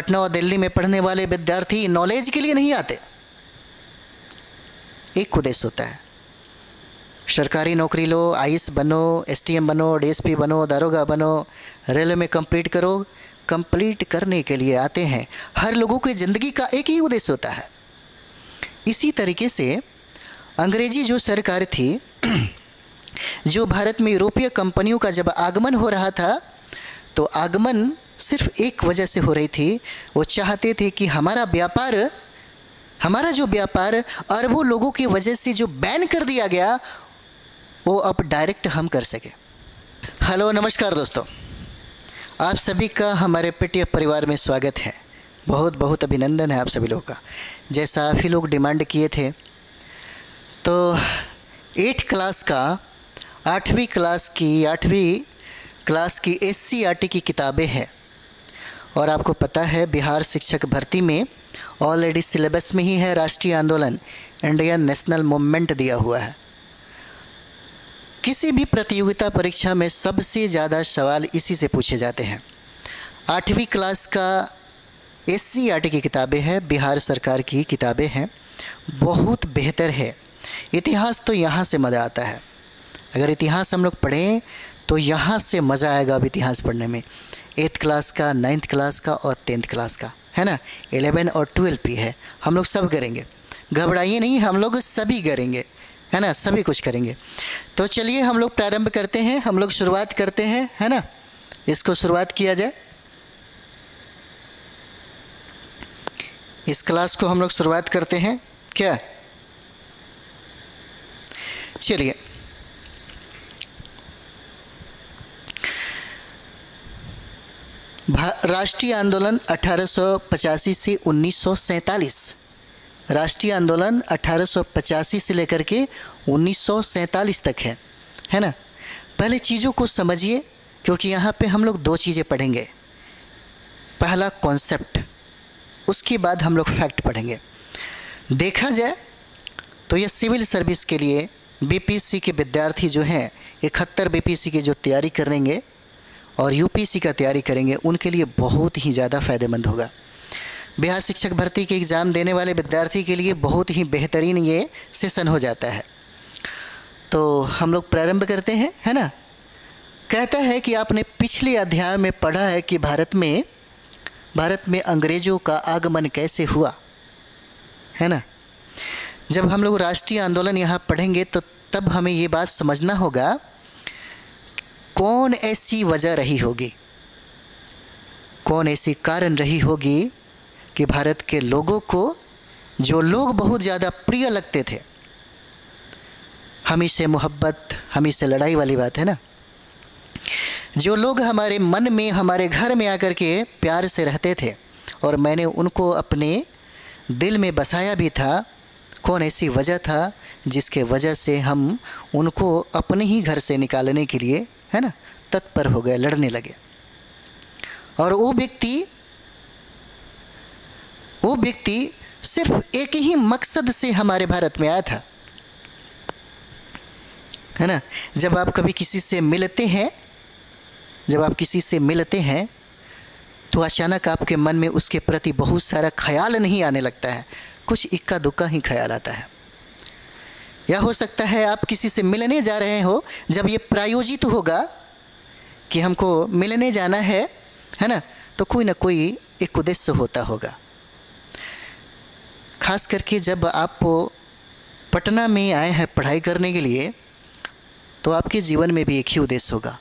पटना और दिल्ली में पढ़ने वाले विद्यार्थी नॉलेज के लिए नहीं आते। एक उद्देश्य होता है, सरकारी नौकरी लो, आईएएस बनो, एसटीएम बनो, डीएसपी बनो, दारोगा बनो, रेलवे में कंप्लीट करो। कंप्लीट करने के लिए आते हैं। हर लोगों की ज़िंदगी का एक ही उद्देश्य होता है। इसी तरीके से अंग्रेजी जो सरकार थी, जो भारत में यूरोपीय कंपनियों का जब आगमन हो रहा था, तो आगमन सिर्फ एक वजह से हो रही थी। वो चाहते थे कि हमारा जो व्यापार अरबों लोगों की वजह से जो बैन कर दिया गया, वो अब डायरेक्ट हम कर सके। हेलो, नमस्कार दोस्तों, आप सभी का हमारे पीटीएफ परिवार में स्वागत है। बहुत बहुत अभिनंदन है आप सभी लोगों का। जैसा आप ही लोग डिमांड किए थे, तो 8वीं क्लास की एससीईआरटी की किताबें हैं। और आपको पता है, बिहार शिक्षक भर्ती में ऑलरेडी सिलेबस में ही है राष्ट्रीय आंदोलन, इंडियन नेशनल मूवमेंट दिया हुआ है। किसी भी प्रतियोगिता परीक्षा में सबसे ज़्यादा सवाल इसी से पूछे जाते हैं। 8वीं क्लास का एससीईआरटी की किताबें हैं, बिहार सरकार की किताबें हैं, बहुत बेहतर है। इतिहास तो यहाँ से मज़ा आता है। अगर इतिहास हम लोग पढ़ें तो यहाँ से मज़ा आएगा अब इतिहास पढ़ने में। 8th क्लास का, 9th क्लास का और 10th क्लास का, है ना। 11 और 12 भी है। हम लोग सब करेंगे, घबराइए नहीं, हम लोग सभी करेंगे, है ना, सभी कुछ करेंगे। तो चलिए हम लोग प्रारंभ करते हैं, हम लोग शुरुआत करते हैं, है ना। इसको शुरुआत किया जाए, इस क्लास को हम लोग शुरुआत करते हैं क्या। चलिए, राष्ट्रीय आंदोलन 1885 से 1947, राष्ट्रीय आंदोलन 1885 से लेकर के 1947 तक है ना। पहले चीज़ों को समझिए, क्योंकि यहाँ पे हम लोग 2 चीज़ें पढ़ेंगे। पहला कॉन्सेप्ट, उसके बाद हम लोग फैक्ट पढ़ेंगे। देखा जाए तो यह सिविल सर्विस के लिए बीपीएससी के विद्यार्थी जो हैं, 71 बीपीएससी की जो तैयारी करेंगे और यूपीएससी का तैयारी करेंगे, उनके लिए बहुत ही ज़्यादा फ़ायदेमंद होगा। बिहार शिक्षक भर्ती के एग्ज़ाम देने वाले विद्यार्थी के लिए बहुत ही बेहतरीन ये सेशन हो जाता है। तो हम लोग प्रारंभ करते हैं, है ना। कहता है कि आपने पिछले अध्याय में पढ़ा है कि भारत में अंग्रेज़ों का आगमन कैसे हुआ, है ना। जब हम लोग राष्ट्रीय आंदोलन यहाँ पढ़ेंगे तो तब हमें ये बात समझना होगा, कौन ऐसी वजह रही होगी, कौन ऐसी कारण रही होगी कि भारत के लोगों को, जो लोग बहुत ज़्यादा प्रिय लगते थे, हम ही से मोहब्बत, हम ही से लड़ाई वाली बात है ना, जो लोग हमारे मन में, हमारे घर में आकर के प्यार से रहते थे और मैंने उनको अपने दिल में बसाया भी था, कौन ऐसी वजह था जिसके वजह से हम उनको अपने ही घर से निकालने के लिए, है ना, तत्पर हो गए, लड़ने लगे। और वो व्यक्ति सिर्फ एक ही मकसद से हमारे भारत में आया था, है ना। जब आप कभी किसी से मिलते हैं तो अचानक आपके मन में उसके प्रति बहुत सारा ख्याल नहीं आने लगता है, कुछ इक्का दुक्का ही ख्याल आता है। या हो सकता है आप किसी से मिलने जा रहे हो, जब ये प्रायोजित होगा कि हमको मिलने जाना है ना, तो कोई ना कोई एक उद्देश्य होता होगा। खास करके जब आप पटना में आए हैं पढ़ाई करने के लिए, तो आपके जीवन में भी एक ही उद्देश्य होगा।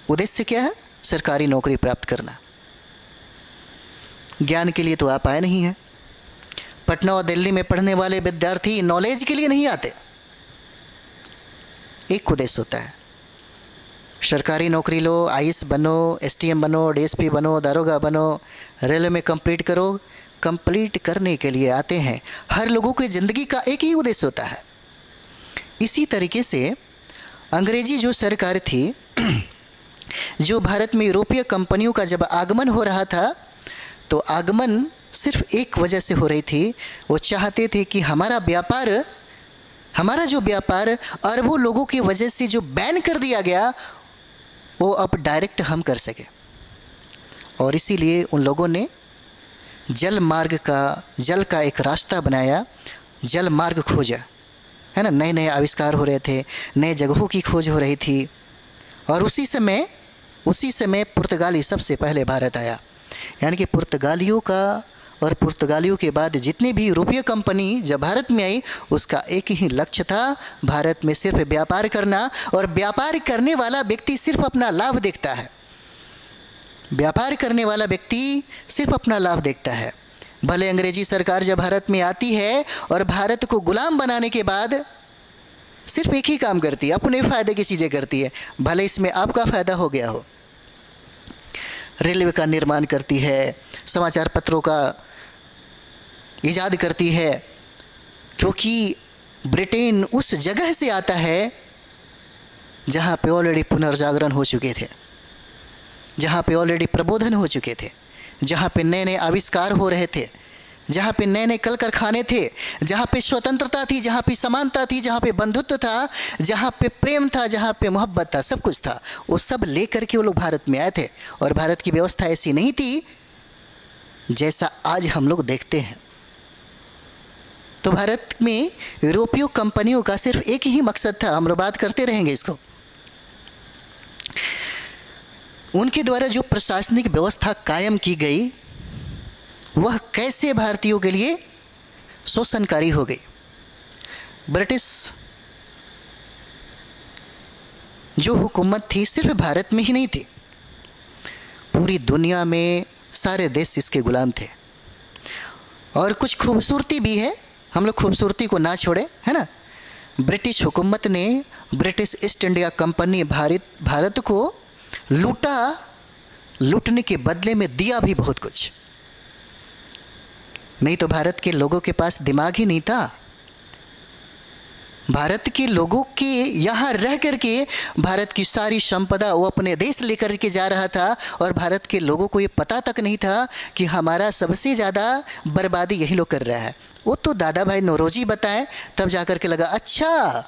उद्देश्य क्या है? सरकारी नौकरी प्राप्त करना। ज्ञान के लिए तो आप आए नहीं हैं। पटना और दिल्ली में पढ़ने वाले विद्यार्थी नॉलेज के लिए नहीं आते। एक उद्देश्य होता है, सरकारी नौकरी लो, आईएएस बनो, एसटीएम बनो, डीएसपी बनो, दारोगा बनो, रेलवे में कंप्लीट करो। कंप्लीट करने के लिए आते हैं। हर लोगों की ज़िंदगी का एक ही उद्देश्य होता है। इसी तरीके से अंग्रेजी जो सरकार थी, जो भारत में यूरोपीय कंपनियों का जब आगमन हो रहा था, तो आगमन सिर्फ एक वजह से हो रही थी। वो चाहते थे कि हमारा जो व्यापार अरबों लोगों की वजह से जो बैन कर दिया गया, वो अब डायरेक्ट हम कर सके। और इसीलिए उन लोगों ने जल का एक रास्ता बनाया, जल मार्ग खोजा, है ना। नए नए आविष्कार हो रहे थे, नए जगहों की खोज हो रही थी। और उसी समय पुर्तगाली सबसे पहले भारत आया। यानी कि पुर्तगालियों का और पुर्तगालियों के बाद जितनी भी यूरोपीय कंपनी जब भारत में आई, उसका एक ही लक्ष्य था, भारत में सिर्फ व्यापार करना। और व्यापार करने वाला व्यक्ति सिर्फ अपना लाभ देखता है। व्यापार करने वाला व्यक्ति सिर्फ अपना लाभ देखता है। भले अंग्रेजी सरकार जब भारत में आती है और भारत को गुलाम बनाने के बाद सिर्फ एक ही काम करती है, अपने फ़ायदे की चीज़ें करती है, भले इसमें आपका फ़ायदा हो गया हो। रेलवे का निर्माण करती है, समाचार पत्रों का ईजाद करती है, क्योंकि ब्रिटेन उस जगह से आता है जहाँ पे ऑलरेडी पुनर्जागरण हो चुके थे, जहाँ पे ऑलरेडी प्रबोधन हो चुके थे, जहाँ पे नए नए आविष्कार हो रहे थे, जहाँ पे नए नए कल कारखाने थे, जहाँ पे स्वतंत्रता थी, जहाँ पे समानता थी, जहाँ पे बंधुत्व था, जहाँ पे प्रेम था, जहाँ पे मोहब्बत था, सब कुछ था। वो सब लेकर के वो लोग भारत में आए थे। और भारत की व्यवस्था ऐसी नहीं थी जैसा आज हम लोग देखते हैं। तो भारत में यूरोपीय कंपनियों का सिर्फ एक ही मकसद था, हम लोग बात करते रहेंगे इसको। उनके द्वारा जो प्रशासनिक व्यवस्था कायम की गई, वह कैसे भारतीयों के लिए शोषणकारी हो गई। ब्रिटिश जो हुकूमत थी सिर्फ भारत में ही नहीं थी, पूरी दुनिया में सारे देश इसके गुलाम थे। और कुछ खूबसूरती भी है, हम लोग खूबसूरती को ना छोड़े, है ना। ब्रिटिश हुकूमत ने, British east India company Bharat को लूटने के बदले में दिया भी बहुत कुछ। नहीं तो भारत के लोगों के पास दिमाग ही नहीं था। भारत के लोगों के यहाँ रह करके भारत की सारी संपदा वो अपने देश लेकर के जा रहा था। और भारत के लोगों को ये पता तक नहीं था कि हमारा सबसे ज़्यादा बर्बादी यही लोग कर रहा है। वो तो दादा भाई नौरोजी बताएं, तब जाकर के लगा अच्छा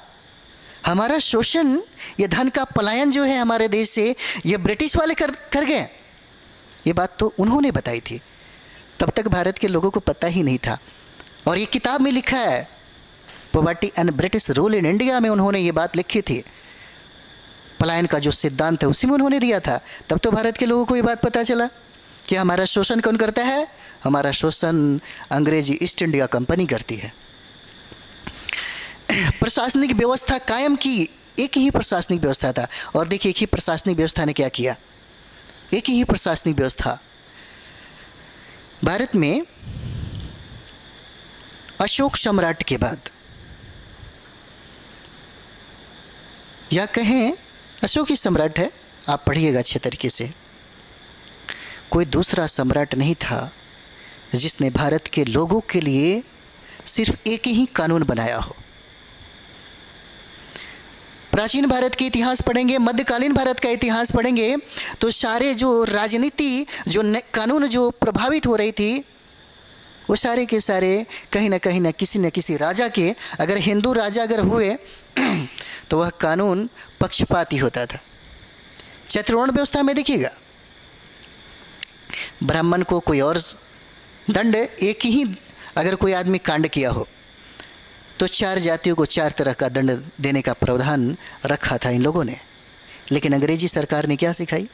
हमारा शोषण, ये धन का पलायन जो है हमारे देश से, ये ब्रिटिश वाले कर गए। ये बात तो उन्होंने बताई थी, तब तक भारत के लोगों को पता ही नहीं था। और ये किताब में लिखा है, poverty and British rule in India में उन्होंने ये बात लिखी थी। पलायन का जो सिद्धांत है उसी में उन्होंने दिया था। तब तो भारत के लोगों को ये बात पता चला कि हमारा शोषण कौन करता है। हमारा शोषण अंग्रेजी ईस्ट इंडिया कंपनी करती है। प्रशासनिक व्यवस्था कायम की, एक ही प्रशासनिक व्यवस्था था। और देखिए एक ही प्रशासनिक व्यवस्था ने क्या किया, एक ही प्रशासनिक व्यवस्था। भारत में अशोक सम्राट के बाद, या कहें अशोक ही सम्राट है, आप पढ़िएगा अच्छे तरीके से, कोई दूसरा सम्राट नहीं था जिसने भारत के लोगों के लिए सिर्फ एक ही कानून बनाया हो। प्राचीन भारत के इतिहास पढ़ेंगे, मध्यकालीन भारत का इतिहास पढ़ेंगे, तो सारे जो राजनीति, जो कानून जो प्रभावित हो रही थी, वो सारे के सारे कहीं ना किसी न किसी राजा के, अगर हिंदू राजा अगर हुए तो वह कानून पक्षपाती होता था। चतुर्वर्ण व्यवस्था में देखिएगा, ब्राह्मण को कोई और दंड, एक ही अगर कोई आदमी कांड किया हो तो 4 जातियों को 4 तरह का दंड देने का प्रावधान रखा था इन लोगों ने। लेकिन अंग्रेजी सरकार ने क्या सिखाई,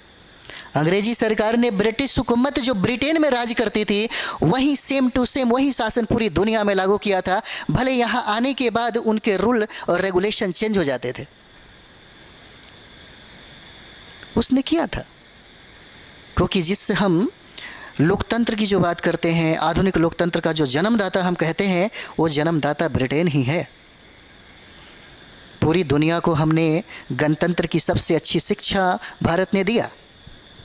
अंग्रेजी सरकार ने ब्रिटिश हुकूमत जो ब्रिटेन में राज करती थी, वही सेम टू सेम वही शासन पूरी दुनिया में लागू किया था। भले यहाँ आने के बाद उनके रूल और रेगुलेशन चेंज हो जाते थे, उसने किया था। क्योंकि जिससे हम लोकतंत्र की जो बात करते हैं, आधुनिक लोकतंत्र का जो जन्मदाता हम कहते हैं, वो जन्मदाता ब्रिटेन ही है। पूरी दुनिया को हमने गणतंत्र की सबसे अच्छी शिक्षा भारत ने दिया,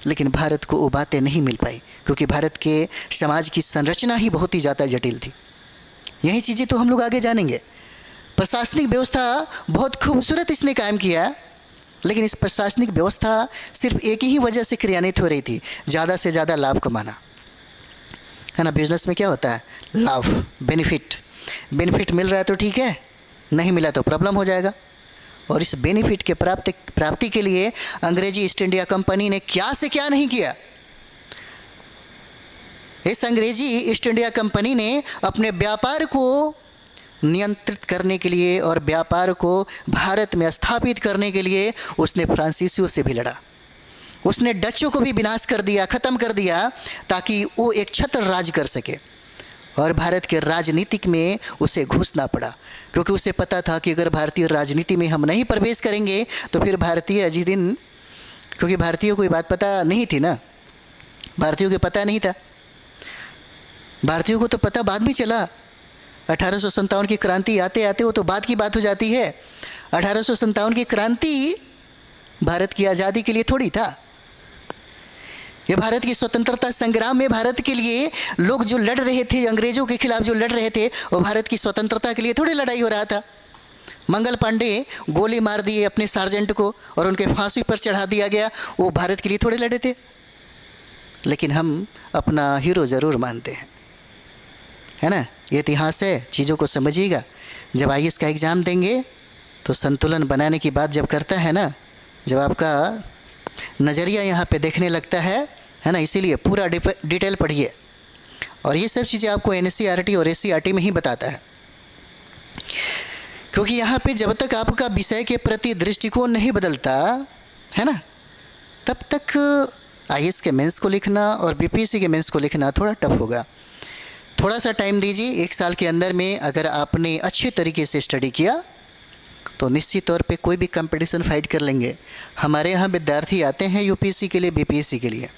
लेकिन भारत को वो बातें नहीं मिल पाई, क्योंकि भारत के समाज की संरचना ही बहुत ही ज़्यादा जटिल थी। यही चीज़ें तो हम लोग आगे जानेंगे। प्रशासनिक व्यवस्था बहुत खूबसूरत इसने कायम किया, लेकिन इस प्रशासनिक व्यवस्था सिर्फ एक ही वजह से क्रियान्वित हो रही थी, ज़्यादा से ज़्यादा लाभ कमाना, है ना। बिजनेस में क्या होता है, लाभ, बेनिफिट मिल रहा है तो ठीक है, नहीं मिला तो प्रॉब्लम हो जाएगा। और इस बेनिफिट के प्राप्ति के लिए अंग्रेजी ईस्ट इंडिया कंपनी ने क्या से क्या नहीं किया। इस अंग्रेजी ईस्ट इंडिया कंपनी ने अपने व्यापार को नियंत्रित करने के लिए और व्यापार को भारत में स्थापित करने के लिए उसने फ्रांसीसियों से भी लड़ा। उसने डचों को भी विनाश कर दिया, ख़त्म कर दिया, ताकि वो एक छत्र राज कर सके। और भारत के राजनीतिक में उसे घुसना पड़ा, क्योंकि उसे पता था कि अगर भारतीय राजनीति में हम नहीं प्रवेश करेंगे तो फिर भारतीय अजी दिन, क्योंकि भारतीयों को ये बात पता नहीं थी ना, भारतीयों को पता नहीं था, भारतीयों को तो पता बाद में चला। 1857 की क्रांति आते आते वो तो बाद की बात हो जाती है। 1857 की क्रांति भारत की आज़ादी के लिए थोड़ी था। ये भारत की स्वतंत्रता संग्राम में भारत के लिए लोग जो लड़ रहे थे, अंग्रेजों के खिलाफ जो लड़ रहे थे, वो भारत की स्वतंत्रता के लिए थोड़ी लड़ाई हो रहा था। मंगल पांडे गोली मार दिए अपने सार्जेंट को और उनके फांसी पर चढ़ा दिया गया, वो भारत के लिए थोड़े लड़े थे। लेकिन हम अपना हीरो ज़रूर मानते हैं, है ना। ये इतिहास है, चीज़ों को समझिएगा। जब IAS का एग्ज़ाम देंगे तो संतुलन बनाने की बात जब करता है ना, जब आपका नज़रिया यहाँ पे देखने लगता है ना, इसीलिए पूरा डिटेल पढ़िए। और ये सब चीज़ें आपको NCERT और SCERT में ही बताता है, क्योंकि यहाँ पे जब तक आपका विषय के प्रति दृष्टिकोण नहीं बदलता है ना, तब तक IAS के मेंस को लिखना और BPSC के मेंस को लिखना थोड़ा टफ होगा। थोड़ा सा टाइम दीजिए, 1 साल के अंदर में अगर आपने अच्छे तरीके से स्टडी किया तो निश्चित तौर पे कोई भी कंपटीशन फाइट कर लेंगे। हमारे यहाँ विद्यार्थी आते हैं UPSC के लिए, BPSC के लिए,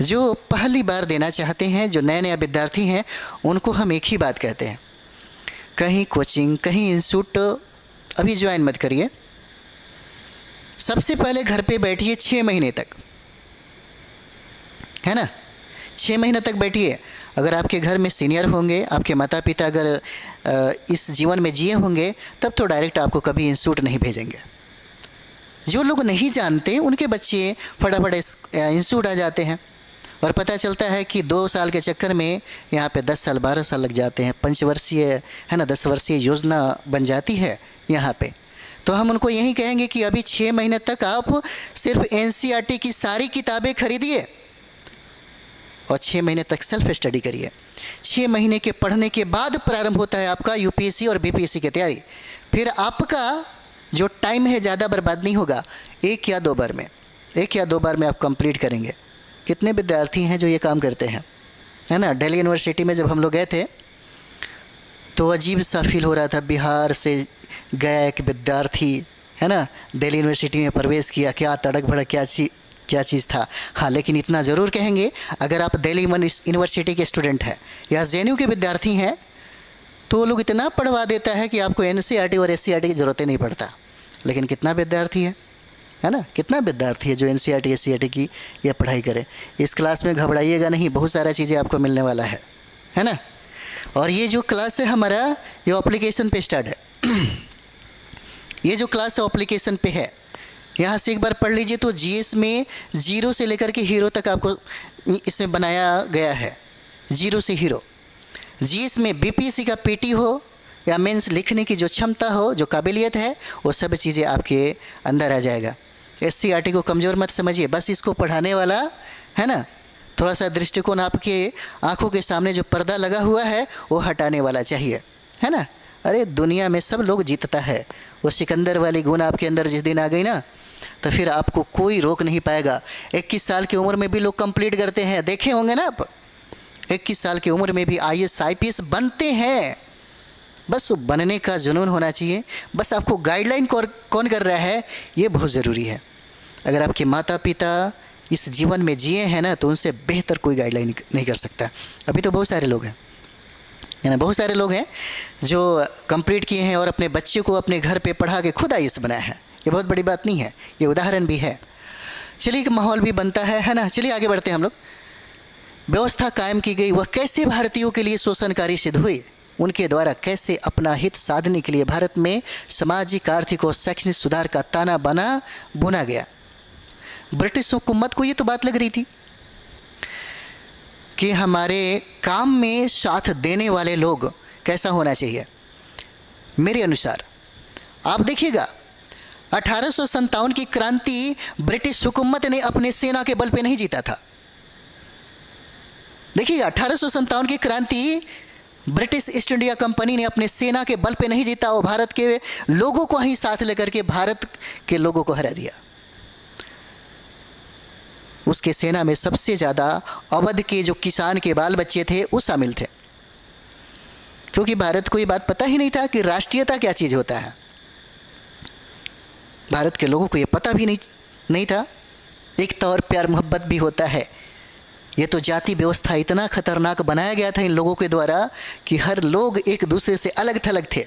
जो पहली बार देना चाहते हैं, जो नए विद्यार्थी हैं, उनको हम एक ही बात कहते हैं, कहीं कोचिंग, कहीं इंस्टीट्यूट अभी ज्वाइन मत करिए। सबसे पहले घर पे बैठिए 6 महीने तक, है ना, 6 महीने तक बैठिए। अगर आपके घर में सीनियर होंगे, आपके माता पिता अगर इस जीवन में जिए होंगे, तब तो डायरेक्ट आपको कभी इंस्टीट्यूट नहीं भेजेंगे। जो लोग नहीं जानते उनके बच्चे फटाफट इंस्टीट्यूट आ जाते हैं और पता चलता है कि 2 साल के चक्कर में यहाँ पे 10 साल 12 साल लग जाते हैं। पंचवर्षीय है ना, 10 वर्षीय योजना बन जाती है यहाँ पे। तो हम उनको यही कहेंगे कि अभी 6 महीने तक आप सिर्फ NCERT की सारी किताबें खरीदिए और 6 महीने तक सेल्फ स्टडी करिए। 6 महीने के पढ़ने के बाद प्रारंभ होता है आपका UPSC और BPSC की तैयारी। फिर आपका जो टाइम है ज़्यादा बर्बाद नहीं होगा, 1 या 2 बार में आप कंप्लीट करेंगे। कितने विद्यार्थी हैं जो ये काम करते हैं, है ना। दिल्ली यूनिवर्सिटी में जब हम लोग गए थे तो अजीब सा फील हो रहा था। बिहार से गया एक विद्यार्थी, है ना, दिल्ली यूनिवर्सिटी में प्रवेश किया, क्या तड़क भड़क क्या चीज़ था। हाँ, लेकिन इतना ज़रूर कहेंगे, अगर आप दिल्ली यूनिवर्सिटी के स्टूडेंट हैं या JNU के विद्यार्थी हैं तो वो लोग इतना पढ़वा देता है कि आपको NCERT और SCERT की ज़रूरत ही नहीं पड़ता। लेकिन कितना विद्यार्थी है ना, कितना विद्यार्थी है जो NCERT SCERT की यह पढ़ाई करे। इस क्लास में घबराइएगा नहीं, बहुत सारा चीज़ें आपको मिलने वाला है ना। और ये जो क्लास है हमारा, ये एप्लीकेशन पे स्टार्ट है। ये जो क्लास है एप्लीकेशन पे है, यहाँ से एक बार पढ़ लीजिए तो GS में 0 से लेकर के हीरो तक आपको इसमें बनाया गया है। 0 से हीरो। GS में BPSC का PT हो या मेंस लिखने की जो क्षमता हो, जो काबिलियत है, वो सब चीज़ें आपके अंदर आ जाएगा। SCERT को कमज़ोर मत समझिए, बस इसको पढ़ाने वाला, है ना, थोड़ा सा दृष्टिकोण आपके आँखों के सामने जो पर्दा लगा हुआ है वो हटाने वाला चाहिए, है ना। अरे दुनिया में सब लोग जीतता है। वो सिकंदर वाली गुण आपके अंदर जिस दिन आ गई ना, तो फिर आपको कोई रोक नहीं पाएगा। 21 साल की उम्र में भी लोग कंप्लीट करते हैं, देखे होंगे ना आप। 21 साल की उम्र में भी IAS IPS बनते हैं। बस वो बनने का जुनून होना चाहिए। बस आपको गाइडलाइन कौन कर रहा है, ये बहुत ज़रूरी है। अगर आपके माता पिता इस जीवन में जिए हैं ना, तो उनसे बेहतर कोई गाइडलाइन नहीं कर सकता। अभी तो बहुत सारे लोग हैं, है ना, बहुत सारे लोग हैं जो कंप्लीट किए हैं और अपने बच्चे को अपने घर पे पढ़ा के खुद IAS बनाया है। ये बहुत बड़ी बात नहीं है, ये उदाहरण भी है। चलिए, एक माहौल भी बनता है ना। चलिए आगे बढ़ते हैं हम लोग। व्यवस्था कायम की गई, वह कैसे भारतीयों के लिए शोषणकारी सिद्ध हुई, उनके द्वारा कैसे अपना हित साधने के लिए भारत में सामाजिक, आर्थिक और शैक्षणिक सुधार का ताना बना बुना गया। ब्रिटिश हुकूमत को ये तो बात लग रही थी कि हमारे काम में साथ देने वाले लोग कैसा होना चाहिए। मेरे अनुसार आप देखिएगा, 1857 की क्रांति ब्रिटिश हुकूमत ने अपने सेना के बल पे नहीं जीता था। देखिए 1857 की क्रांति ब्रिटिश ईस्ट इंडिया कंपनी ने अपने सेना के बल पे नहीं जीता, वो भारत के लोगों को ही साथ लेकर के भारत के लोगों को हरा दिया। उसके सेना में सबसे ज़्यादा अवध के जो किसान के बाल बच्चे थे वो शामिल थे, क्योंकि भारत को ये बात पता ही नहीं था कि राष्ट्रीयता क्या चीज़ होता है। भारत के लोगों को ये पता भी नहीं था एकता और प्यार मोहब्बत भी होता है। ये तो जाति व्यवस्था इतना खतरनाक बनाया गया था इन लोगों के द्वारा कि हर लोग एक दूसरे से अलग थलग थे।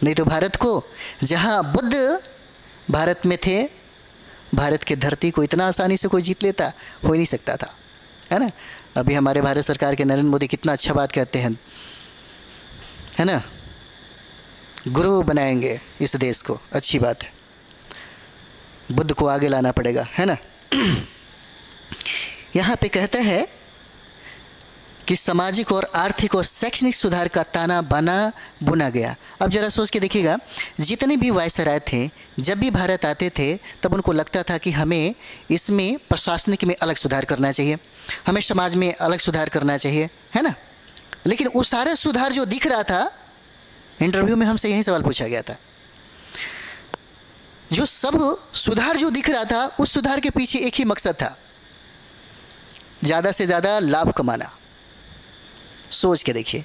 नहीं तो भारत को, जहाँ बुद्ध भारत में थे, भारत की धरती को इतना आसानी से कोई जीत लेता, हो ही नहीं सकता था, है ना। अभी हमारे भारत सरकार के नरेंद्र मोदी कितना अच्छा बात कहते हैं, है ना, गुरु बनाएंगे इस देश को, अच्छी बात है। बुद्ध को आगे लाना पड़ेगा, है ना। यहाँ पे कहता है कि सामाजिक और आर्थिक और शैक्षणिक सुधार का ताना बाना बुना गया। अब जरा सोच के देखिएगा, जितने भी वायसराय थे जब भी भारत आते थे तब उनको लगता था कि हमें इसमें प्रशासनिक में अलग सुधार करना चाहिए, हमें समाज में अलग सुधार करना चाहिए, है ना। लेकिन वो सारे सुधार जो दिख रहा था, इंटरव्यू में हमसे यही सवाल पूछा गया था, जो सब सुधार जो दिख रहा था उस सुधार के पीछे एक ही मकसद था, ज़्यादा से ज़्यादा लाभ कमाना। सोच के देखिए,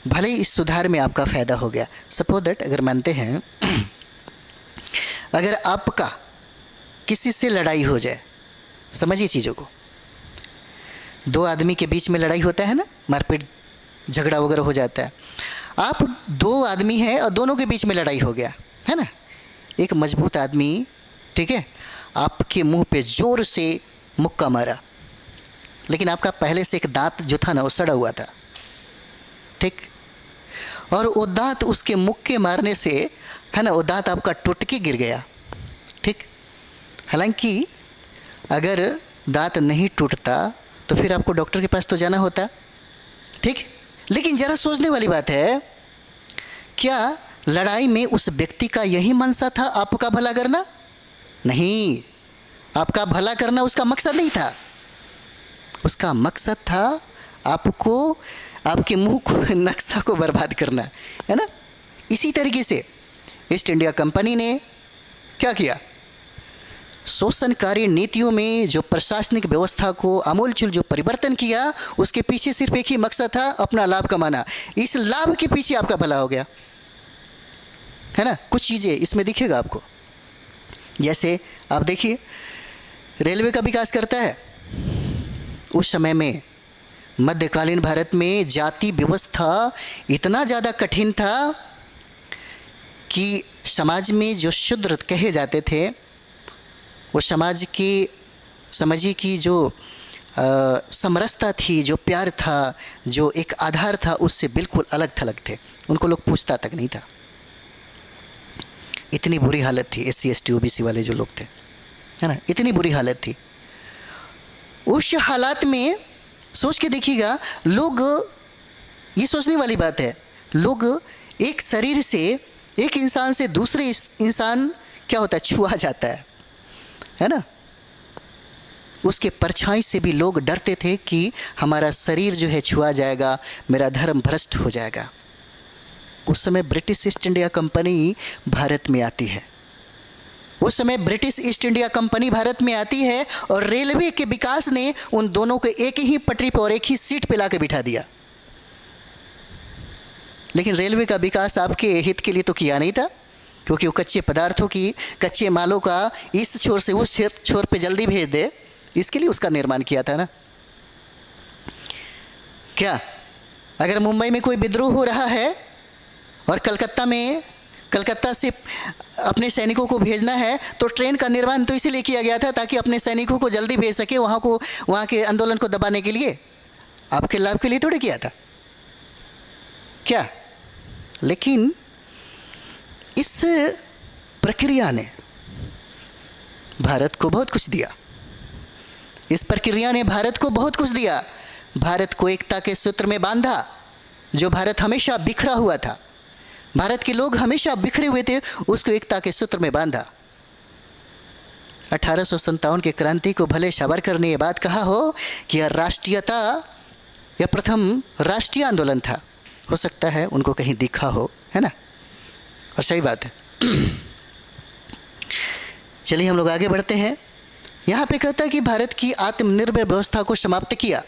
भले ही इस सुधार में आपका फ़ायदा हो गया। सपोज दैट, अगर मानते हैं अगर आपका किसी से लड़ाई हो जाए, समझिए चीज़ों को, दो आदमी के बीच में लड़ाई होता है ना, मारपीट झगड़ा वगैरह हो जाता है। आप दो आदमी हैं और दोनों के बीच में लड़ाई हो गया, है ना। एक मजबूत आदमी, ठीक है, आपके मुंह पे जोर से मुक्का मारा, लेकिन आपका पहले से एक दांत जो था ना वो सड़ा हुआ था, ठीक, और वो दांत उसके मुक्के मारने से, है ना, वो दांत आपका टूट के गिर गया, ठीक। हालांकि अगर दांत नहीं टूटता तो फिर आपको डॉक्टर के पास तो जाना होता, ठीक। लेकिन ज़रा सोचने वाली बात है, क्या लड़ाई में उस व्यक्ति का यही मनसा था आपका भला करना? नहीं, आपका भला करना उसका मकसद नहीं था। उसका मकसद था आपको, आपके मुंह को, नक्शा को बर्बाद करना, है ना। इसी तरीके से ईस्ट इंडिया कंपनी ने क्या किया, शोषणकारी नीतियों में जो प्रशासनिक व्यवस्था को आमूलचूल जो परिवर्तन किया, उसके पीछे सिर्फ एक ही मकसद था, अपना लाभ कमाना। इस लाभ के पीछे आपका भला हो गया, है ना। कुछ चीज़ें इसमें दिखेगा आपको, जैसे आप देखिए रेलवे का विकास करता है। उस समय में मध्यकालीन भारत में जाति व्यवस्था इतना ज़्यादा कठिन था कि समाज में जो शूद्र कहे जाते थे वो समाज की, समझिए कि जो समरसता थी, जो प्यार था, जो एक आधार था, उससे बिल्कुल अलग थलग थे। उनको लोग पूछता तक नहीं था। इतनी बुरी हालत थी SC ST OBC वाले जो लोग थे, है ना, इतनी बुरी हालत थी। उस हालात में सोच के देखिएगा, लोग, ये सोचने वाली बात है, लोग एक शरीर से, एक इंसान से दूसरे इंसान क्या होता है, छुआ जाता है ना। उसके परछाई से भी लोग डरते थे कि हमारा शरीर जो है छुआ जाएगा, मेरा धर्म भ्रष्ट हो जाएगा। उस समय British east India company Bharat में आती है। उस समय British east India company Bharat में आती है और रेलवे के विकास ने उन दोनों को एक ही पटरी पर और एक ही सीट पे लाके बिठा दिया। लेकिन रेलवे का विकास आपके हित के लिए तो किया नहीं था, क्योंकि वो कच्चे पदार्थों की, कच्चे मालों का इस छोर से उस छोर पे जल्दी भेज दे, इसके लिए उसका निर्माण किया था ना। क्या अगर मुंबई में कोई विद्रोह हो रहा है और कलकत्ता से अपने सैनिकों को भेजना है, तो ट्रेन का निर्माण तो इसीलिए किया गया था ताकि अपने सैनिकों को जल्दी भेज सके वहाँ के आंदोलन को दबाने के लिए, आपके लाभ के लिए थोड़े किया था क्या। लेकिन इस प्रक्रिया ने भारत को बहुत कुछ दिया। इस प्रक्रिया ने भारत को बहुत कुछ दिया। भारत को एकता के सूत्र में बांधा, जो भारत हमेशा बिखरा हुआ था, भारत के लोग हमेशा बिखरे हुए थे, उसको एकता के सूत्र में बांधा। 1857 की क्रांति को भले सावरकर ने ये बात कहा हो कि यह राष्ट्रीयता, यह प्रथम राष्ट्रीय आंदोलन था, हो सकता है उनको कहीं दिखा हो, है ना, और सही बात है। चलिए हम लोग आगे बढ़ते हैं। यहाँ पे कहता है कि भारत की आत्मनिर्भर व्यवस्था को समाप्त किया।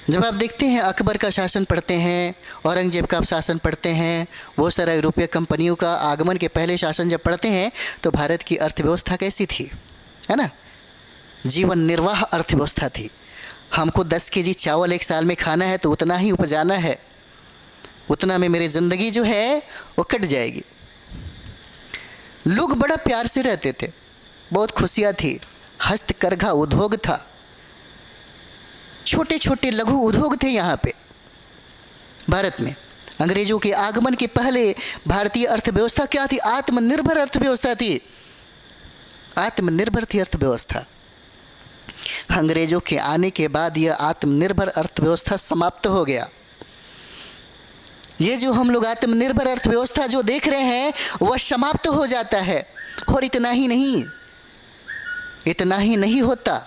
जब आप देखते हैं अकबर का शासन पढ़ते हैं, औरंगजेब का शासन पढ़ते हैं, बहुत सारा यूरोपीय कंपनियों का आगमन के पहले शासन जब पढ़ते हैं, तो भारत की अर्थव्यवस्था कैसी थी, है ना, जीवन निर्वाह अर्थव्यवस्था थी। हमको 10 केजी चावल एक साल में खाना है तो उतना ही उपजाना है, उतना में मेरी ज़िंदगी जो है वो कट जाएगी। लोग बड़ा प्यार से रहते थे, बहुत खुशियाँ थी, हस्तकरघा उद्योग था, छोटे छोटे लघु उद्योग थे यहाँ पे भारत में। अंग्रेजों के आगमन के पहले भारतीय अर्थव्यवस्था क्या थी? आत्मनिर्भर अर्थव्यवस्था थी, आत्मनिर्भर थी अर्थव्यवस्था। अंग्रेजों के आने के बाद यह आत्मनिर्भर अर्थव्यवस्था समाप्त हो गया। ये जो हम लोग आत्मनिर्भर अर्थव्यवस्था जो देख रहे हैं वह समाप्त हो जाता है। और इतना ही नहीं, इतना ही नहीं होता,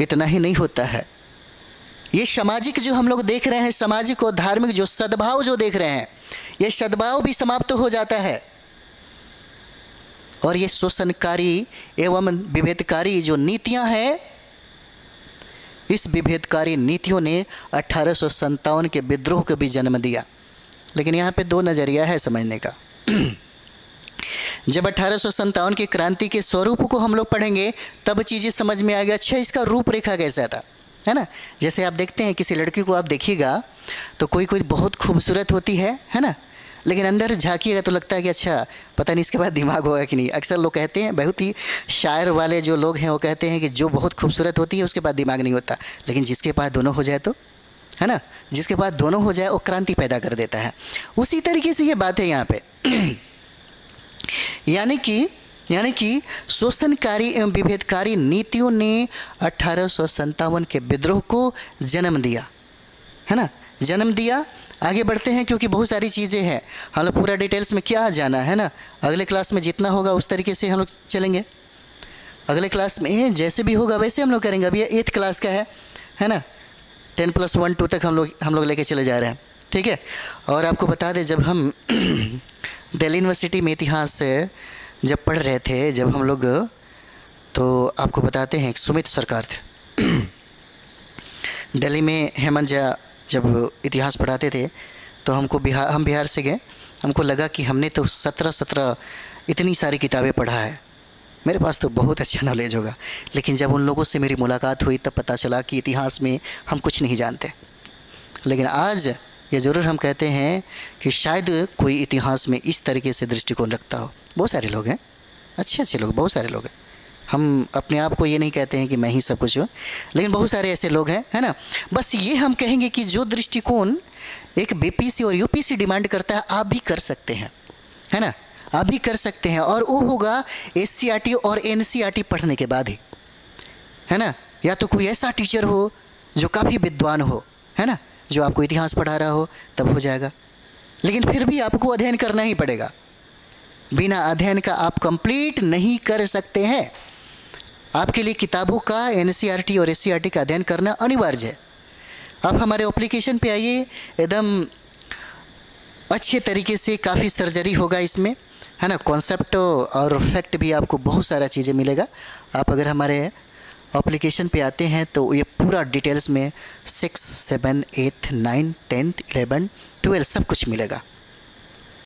इतना ही नहीं होता है। ये सामाजिक जो हम लोग देख रहे हैं, सामाजिक और धार्मिक जो सद्भाव जो देख रहे हैं, ये सद्भाव भी समाप्त हो जाता है। और ये शोषणकारी एवं विभेदकारी जो नीतियां हैं, इस विभेदकारी नीतियों ने 1857 के विद्रोह को भी जन्म दिया। लेकिन यहाँ पे दो नज़रिया है समझने का। जब 1857 की क्रांति के स्वरूप को हम लोग पढ़ेंगे तब चीज़ें समझ में आएगा, अच्छा इसका रूपरेखा कैसा था, है ना। जैसे आप देखते हैं किसी लड़की को आप देखिएगा तो कोई कोई बहुत खूबसूरत होती है ना, लेकिन अंदर झांकिएगा तो लगता है कि अच्छा पता नहीं इसके बाद दिमाग होगा कि नहीं। अक्सर लोग कहते हैं, बहुत ही शायर वाले जो लोग हैं वो कहते हैं कि जो बहुत खूबसूरत होती है उसके बाद दिमाग नहीं होता, लेकिन जिसके पास दोनों हो जाए तो, है ना, जिसके पास दोनों हो जाए वो क्रांति पैदा कर देता है। उसी तरीके से ये बात है यहाँ पे। यानी कि शोषणकारी एवं विभेदकारी नीतियों ने 1857 के विद्रोह को जन्म दिया, है ना, जन्म दिया। आगे बढ़ते हैं क्योंकि बहुत सारी चीज़ें हैं, हम लोग पूरा डिटेल्स में क्या जाना है ना, अगले क्लास में जितना होगा उस तरीके से हम लोग चलेंगे। अगले क्लास में जैसे भी होगा वैसे हम लोग करेंगे। अभी 8th क्लास का है ना, 10+1 2 तक हम लोग लेके चले जा रहे हैं, ठीक है। और आपको बता दें, जब हम दिल्ली यूनिवर्सिटी में इतिहास जब पढ़ रहे थे जब हम लोग, तो आपको बताते हैं एक सुमित सरकार थे दिल्ली में। हेमंत झा जब इतिहास पढ़ाते थे तो हम बिहार से गए, हमको लगा कि हमने तो 17 इतनी सारी किताबें पढ़ा है, मेरे पास तो बहुत अच्छा नॉलेज होगा। लेकिन जब उन लोगों से मेरी मुलाकात हुई तब पता चला कि इतिहास में हम कुछ नहीं जानते। लेकिन आज ये ज़रूर हम कहते हैं कि शायद कोई इतिहास में इस तरीके से दृष्टिकोण रखता हो। बहुत सारे लोग हैं, अच्छे लोग, बहुत सारे लोग हैं। हम अपने आप को ये नहीं कहते हैं कि मैं ही सब कुछ हूँ, लेकिन बहुत सारे ऐसे लोग हैं, है ना। बस ये हम कहेंगे कि जो दृष्टिकोण एक बीपीसी और यूपीसी डिमांड करता है आप भी कर सकते हैं, है ना, आप भी कर सकते हैं। और वो होगा एससीईआरटी और एनसीईआरटी पढ़ने के बाद ही, है ना। या तो कोई ऐसा टीचर हो जो काफ़ी विद्वान हो, है ना, जो आपको इतिहास पढ़ा रहा हो, तब हो जाएगा। लेकिन फिर भी आपको अध्ययन करना ही पड़ेगा, बिना अध्ययन का आप कंप्लीट नहीं कर सकते हैं। आपके लिए किताबों का एनसीईआरटी और एससीईआरटी का अध्ययन करना अनिवार्य है। आप हमारे एप्लीकेशन पे आइए, एकदम अच्छे तरीके से काफ़ी सर्जरी होगा इसमें, है ना। कॉन्सेप्ट और फैक्ट भी आपको बहुत सारा चीज़ें मिलेगा। आप अगर हमारे एप्लीकेशन पे आते हैं तो ये पूरा डिटेल्स में 6, 7, 8, 9, 10, 11, 12 सब कुछ मिलेगा।